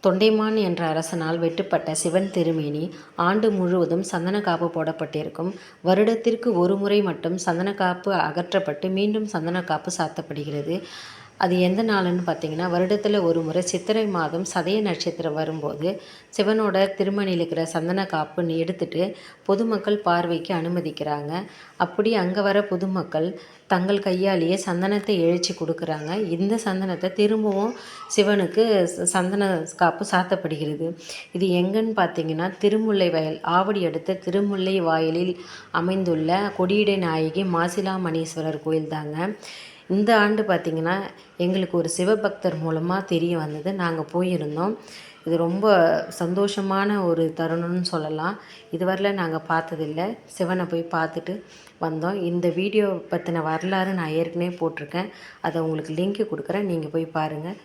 தொண்டைமான் என்ற அரசனால் வெட்டுப்பட்ட சிவன் திருமேனி ஆண்டு முழுவதும் சந்தனக்காப்பு போடப்பட்டிருக்கும். வருடத்திற்கு ஒரு முறை மட்டும் சந்தனக்காப்பு அகற்றப்பட்டு மீண்டும் சந்தனக்காப்பு சாத்தப்படுகிறது. அது எந்த நாளுன்னு பார்த்தீங்கன்னா, வருடத்தில் ஒரு முறை சித்திரை மாதம் சதய நட்சத்திரம் வரும்போது சிவனோட திருமணியில் இருக்கிற சந்தனக்காப்புன்னு எடுத்துட்டு பொதுமக்கள் பார்வைக்கு அனுமதிக்கிறாங்க. அப்படி அங்கே வர பொதுமக்கள் தங்கள் கையாலேயே சந்தனத்தை இழைச்சி கொடுக்குறாங்க. இந்த சந்தனத்தை திரும்பவும் சிவனுக்கு சந்தன காப்பு சாத்தப்படுகிறது. இது எங்கன்னு பார்த்தீங்கன்னா, திருமுல்லை வயல், ஆவடி அடுத்த திருமுல்லை வாயிலில் அமைந்துள்ள கொடியடை நாயகி மாசிலாமணீஸ்வரர் கோயில் தாங்க. இந்த ஆண்டு பார்த்திங்கன்னா, எங்களுக்கு ஒரு சிவபக்தர் மூலமாக தெரிய வந்தது. நாங்கள் போயிருந்தோம். இது ரொம்ப சந்தோஷமான ஒரு தருணம்னு சொல்லலாம். இதுவரையில் நாங்கள் பார்த்ததில்ல. சிவனை போய் பார்த்துட்டு வந்தோம். இந்த வீடியோ பற்றின வரலாறு நான் ஏற்கனவே போட்டிருக்கேன். அதை உங்களுக்கு லிங்க் கொடுக்குறேன். நீங்கள் போய் பாருங்கள்.